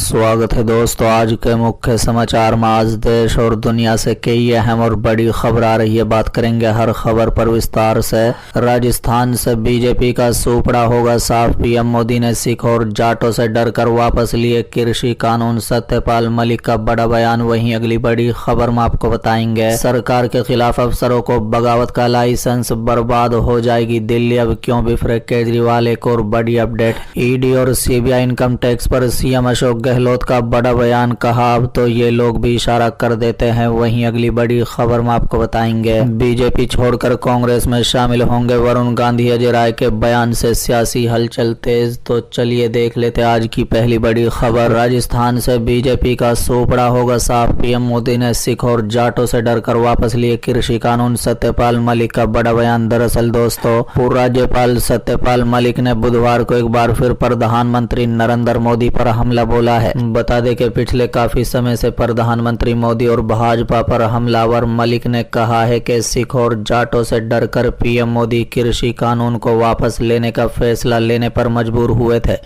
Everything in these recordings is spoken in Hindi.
स्वागत है दोस्तों। आज के मुख्य समाचार में आज देश और दुनिया से कई अहम और बड़ी खबर आ रही है। बात करेंगे हर खबर पर विस्तार से। राजस्थान से बीजेपी का सूपड़ा होगा साफ। पीएम मोदी ने सिख और जाटों से डरकर वापस लिए कृषि कानून। सत्यपाल मलिक का बड़ा बयान। वहीं अगली बड़ी खबर में आपको बताएंगे सरकार के खिलाफ अफसरों को बगावत का लाइसेंस, बर्बाद हो जाएगी दिल्ली, अब क्यों बिफरे केजरीवाल। एक और बड़ी अपडेट, ईडी और सीबीआई इनकम टैक्स पर सीएम अशोक गहलोत का बड़ा बयान। कहा अब तो ये लोग भी इशारा कर देते हैं। वहीं अगली बड़ी खबर में आपको बताएंगे बीजेपी छोड़कर कांग्रेस में शामिल होंगे वरुण गांधी। अजय राय के बयान से सियासी हलचल तेज। तो चलिए देख लेते आज की पहली बड़ी खबर। राजस्थान से बीजेपी का सूपड़ा होगा साफ। पीएम मोदी ने सिख और जाटों से डरकर वापस लिए कृषि कानून। सत्यपाल मलिक का बड़ा बयान। दरअसल दोस्तों, पूर्व राज्यपाल सत्यपाल मलिक ने बुधवार को एक बार फिर प्रधानमंत्री नरेंद्र मोदी पर हमला बोला है। बता दें कि पिछले काफी समय से प्रधानमंत्री मोदी और भाजपा पर हमलावर मलिक ने कहा है कि सिख और जाटों से डरकर पीएम मोदी कृषि कानून को वापस लेने का फैसला लेने पर मजबूर हुए थे।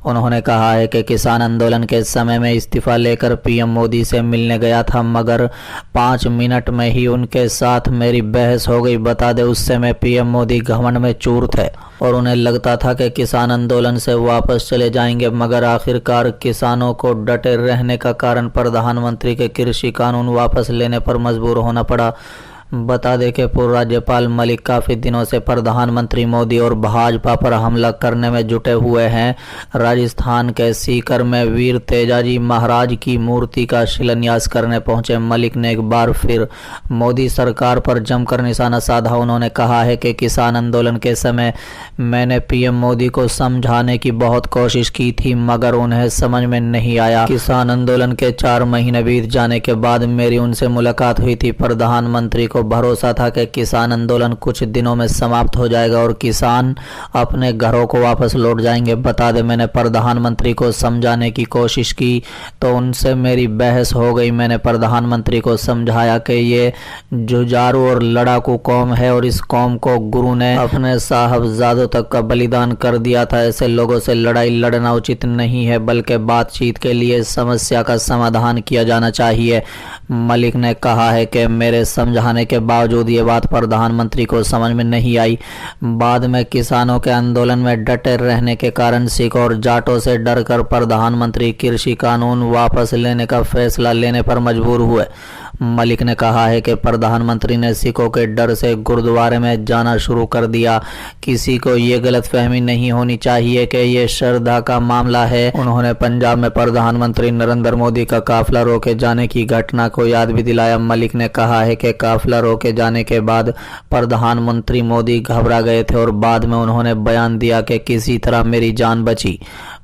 उन्होंने कहा है कि किसान आंदोलन के समय में इस्तीफा लेकर पीएम मोदी से मिलने गया था, मगर 5 मिनट में ही उनके साथ मेरी बहस हो गई। बता दें उस समय पीएम मोदी घमंड में चूर थे और उन्हें लगता था कि किसान आंदोलन से वापस चले जाएंगे, मगर आखिरकार किसानों को डटे रहने का कारण प्रधानमंत्री के कृषि कानून वापस लेने पर मजबूर होना पड़ा। बता दें कि पूर्व राज्यपाल मलिक काफी दिनों से प्रधानमंत्री मोदी और भाजपा पर हमला करने में जुटे हुए हैं। राजस्थान के सीकर में वीर तेजाजी महाराज की मूर्ति का शिलान्यास करने पहुंचे मलिक ने एक बार फिर मोदी सरकार पर जमकर निशाना साधा। उन्होंने कहा है कि किसान आंदोलन के समय मैंने पीएम मोदी को समझाने की बहुत कोशिश की थी, मगर उन्हें समझ में नहीं आया। किसान आंदोलन के 4 महीने बीत जाने के बाद मेरी उनसे मुलाकात हुई थी। प्रधानमंत्री को भरोसा था कि किसान आंदोलन कुछ दिनों में समाप्त हो जाएगा और किसान अपने घरों को वापस लौट जाएंगे। बता दें मैंने प्रधानमंत्री को समझाने की कोशिश की तो उनसे मेरी बहस हो गई। मैंने प्रधानमंत्री को समझाया कि ये जुझारू और लड़ाकू कौम है और इस कौम को गुरु ने अपने साहबजादों तक का बलिदान कर दिया था। ऐसे लोगों से लड़ाई लड़ना उचित नहीं है, बल्कि बातचीत के लिए समस्या का समाधान किया जाना चाहिए। मलिक ने कहा है कि मेरे समझाने के बावजूद ये बात प्रधानमंत्री को समझ में नहीं आई। बाद में किसानों के आंदोलन में डटे रहने के कारण सिख और जाटों से डरकर प्रधानमंत्री कृषि कानून वापस लेने का फैसला लेने पर मजबूर हुए। मलिक ने कहा है कि प्रधानमंत्री ने सिखों के डर से गुरुद्वारे में जाना शुरू कर दिया। किसी को ये गलतफहमी नहीं होनी चाहिए कि ये श्रद्धा का मामला है। उन्होंने पंजाब में प्रधानमंत्री नरेंद्र मोदी का काफिला रोके जाने की घटना को याद भी दिलाया। मलिक ने कहा है कि काफिला रोके जाने के बाद प्रधानमंत्री मोदी घबरा गए थे और बाद में उन्होंने बयान दिया कि किसी तरह मेरी जान बची।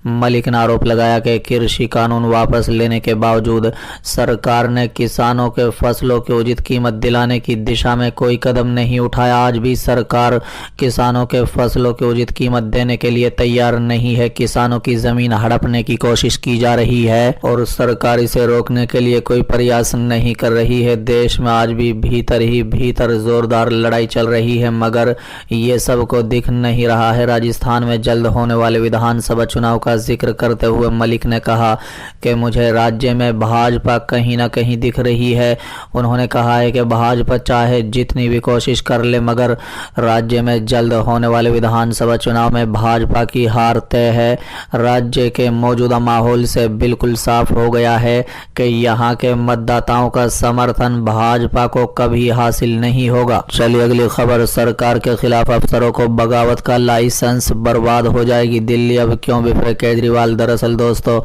मलिक ने आरोप लगाया कि कृषि कानून वापस लेने के बावजूद सरकार ने किसानों के फसलों की उचित कीमत दिलाने की दिशा में कोई कदम नहीं उठाया। आज भी सरकार किसानों के फसलों की उचित कीमत देने के लिए तैयार नहीं है। किसानों की जमीन हड़पने की कोशिश की जा रही है और सरकार इसे रोकने के लिए कोई प्रयास नहीं कर रही है। देश में आज भी भीतर ही भीतर जोरदार लड़ाई चल रही है, मगर ये सबको दिख नहीं रहा है। राजस्थान में जल्द होने वाले विधानसभा चुनाव का जिक्र करते हुए मलिक ने कहा कि मुझे राज्य में भाजपा कहीं ना कहीं दिख रही है। उन्होंने कहा है कि भाजपा चाहे जितनी भी कोशिश कर ले, मगर राज्य में जल्द होने वाले विधानसभा चुनाव में भाजपा की हार तय है। राज्य के मौजूदा माहौल से बिल्कुल साफ हो गया है कि यहाँ के मतदाताओं का समर्थन भाजपा को कभी हासिल नहीं होगा। चलिए अगली खबर, सरकार के खिलाफ अफसरों को बगावत का लाइसेंस, बर्बाद हो जाएगी दिल्ली, अब क्यों बिफरे केजरीवाल। दरअसल दोस्तों,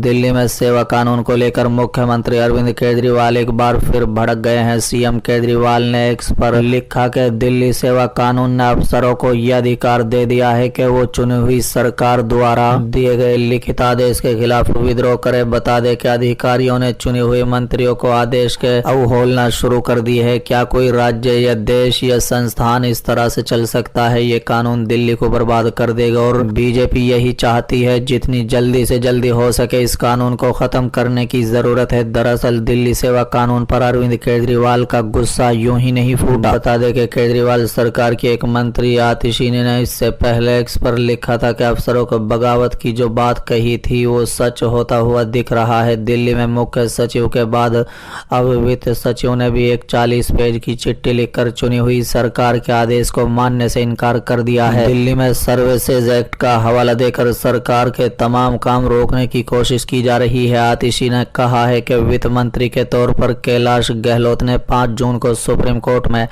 दिल्ली में सेवा कानून को लेकर मुख्यमंत्री अरविंद केजरीवाल एक बार फिर भड़क गए हैं। सीएम केजरीवाल ने एक्स पर लिखा कि दिल्ली सेवा कानून ने अफसरों को यह अधिकार दे दिया है कि वो चुनी हुई सरकार द्वारा दिए गए लिखित आदेश के खिलाफ विद्रोह करे। बता दें कि अधिकारियों ने चुने हुए मंत्रियों को आदेश के अवहेलना शुरू कर दी है। क्या कोई राज्य या देश या संस्थान इस तरह से चल सकता है? ये कानून दिल्ली को बर्बाद कर देगा और बीजेपी यही चाहती है जितनी जल्दी से जल्दी हो सके कि इस कानून को ख़त्म करने की ज़रूरत है। दरअसल दिल्ली सेवा कानून पर अरविंद केजरीवाल का गुस्सा यूं ही नहीं फूटा। बता दें कि केजरीवाल सरकार की एक मंत्री आतिशी ने इससे पहले एक्स पर लिखा था कि अफसरों को बगावत की जो बात कही थी वो सच होता हुआ दिख रहा है। दिल्ली में मुख्य सचिव के बाद अब वित्त सचिव ने भी एक 40 पेज की चिट्ठी लिखकर चुनी हुई सरकार के आदेश को मानने से इनकार कर दिया है। दिल्ली में सर्विसेज एक्ट का हवाला देकर सरकार के तमाम काम रोकने की कोशिश की जा रही है। आतिशी ने कहा है कि वित्त मंत्री के तौर पर कैलाश गहलोत ने 5 जून को सुप्रीम कोर्ट में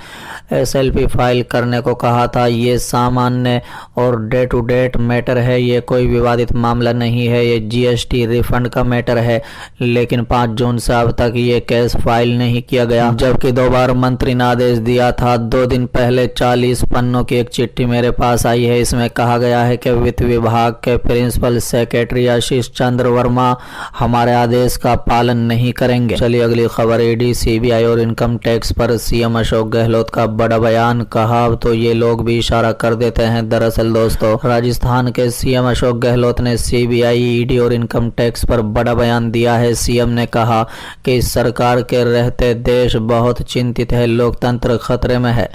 SLP फाइल करने को कहा था। ये सामान्य और डे टू डेट मैटर है, ये कोई विवादित मामला नहीं है, ये GST रिफंड का मैटर है। लेकिन 5 जून से अब तक ये केस फाइल नहीं किया गया, जबकि 2 बार मंत्री ने आदेश दिया था। 2 दिन पहले 40 पन्नों की एक चिट्ठी मेरे पास आई है। इसमें कहा गया है कि वित्त विभाग के प्रिंसिपल सेक्रेटरी आशीष चंद्र वर्मा हमारे आदेश का पालन नहीं करेंगे। चलिए अगली खबर। ED, CBI और इनकम टैक्स पर CM अशोक गहलोत का बड़ा बयान। कहा तो ये लोग भी इशारा कर देते हैं। दरअसल दोस्तों, राजस्थान के CM अशोक गहलोत ने CBI, ED और इनकम टैक्स पर बड़ा बयान दिया है। CM ने कहा कि इस सरकार के रहते देश बहुत चिंतित है, लोकतंत्र खतरे में है।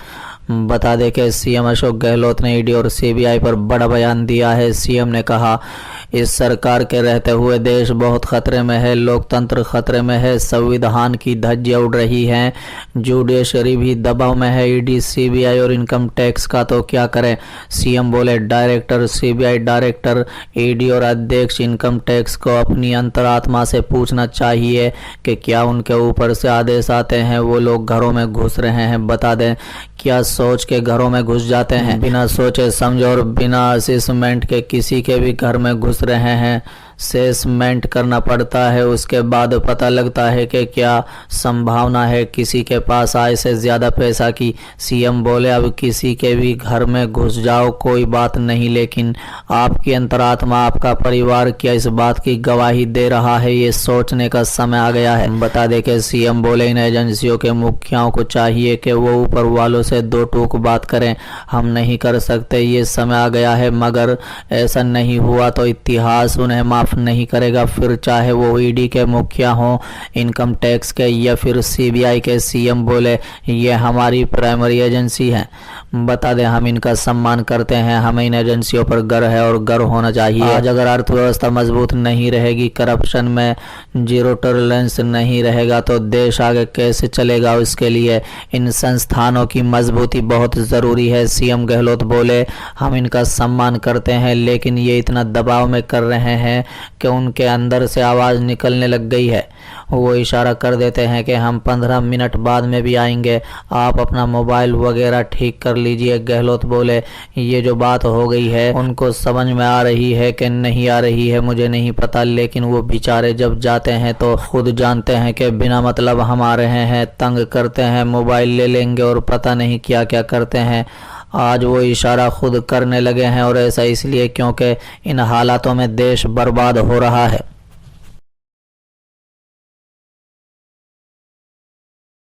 बता दें कि CM अशोक गहलोत ने ED और CBI पर बड़ा बयान दिया है। CM ने कहा इस सरकार के रहते हुए देश बहुत खतरे में है, लोकतंत्र खतरे में है, संविधान की धज्जियां उड़ रही हैं, जुडिशरी भी दबाव में है। ED, CBI और इनकम टैक्स का तो क्या करें। CM बोले डायरेक्टर CBI, डायरेक्टर ED और अध्यक्ष इनकम टैक्स को अपनी अंतरात्मा से पूछना चाहिए कि क्या उनके ऊपर से आदेश आते हैं वो लोग घरों में घुस रहे हैं। बता दें क्या सोच के घरों में घुस जाते हैं, बिना सोचे समझे और बिना असेसमेंट के किसी के भी घर में घुस रहे हैं। असेसमेंट करना पड़ता है, उसके बाद पता लगता है कि क्या संभावना है किसी के पास आय से ज़्यादा पैसा की। CM बोले अब किसी के भी घर में घुस जाओ कोई बात नहीं, लेकिन आपकी अंतरात्मा, आपका परिवार क्या इस बात की गवाही दे रहा है, ये सोचने का समय आ गया है। बता दें कि CM बोले इन एजेंसियों के मुखियाओं को चाहिए कि वो ऊपर वालों से 2 टूक बात करें। हम नहीं कर सकते, ये समय आ गया है, मगर ऐसा नहीं हुआ तो इतिहास उन्हें माफ नहीं करेगा। फिर चाहे वो ED के मुखिया हों, इनकम टैक्स के या फिर CBI के। CM बोले ये हमारी प्राइमरी एजेंसी है। बता दें हम इनका सम्मान करते हैं, हमें इन एजेंसियों पर गर्व है और गर्व होना चाहिए। आज अगर अर्थव्यवस्था मजबूत नहीं रहेगी, करप्शन में जीरो टॉलरेंस नहीं रहेगा तो देश आगे कैसे चलेगा। उसके लिए इन संस्थानों की मजबूती बहुत ज़रूरी है। CM गहलोत बोले हम इनका सम्मान करते हैं, लेकिन ये इतना दबाव में कर रहे हैं कि उनके अंदर से आवाज़ निकलने लग गई है। वो इशारा कर देते हैं कि हम 15 मिनट बाद में भी आएंगे, आप अपना मोबाइल वगैरह ठीक कर लीजिए। गहलोत बोले ये जो बात हो गई है उनको समझ में आ रही है कि नहीं आ रही है मुझे नहीं पता, लेकिन वो बेचारे जब जाते हैं तो खुद जानते हैं कि बिना मतलब हम आ रहे हैं, तंग करते हैं, मोबाइल ले लेंगे और पता नहीं क्या क्या करते हैं। आज वो इशारा खुद करने लगे हैं और ऐसा इसलिए क्योंकि इन हालातों में देश बर्बाद हो रहा है।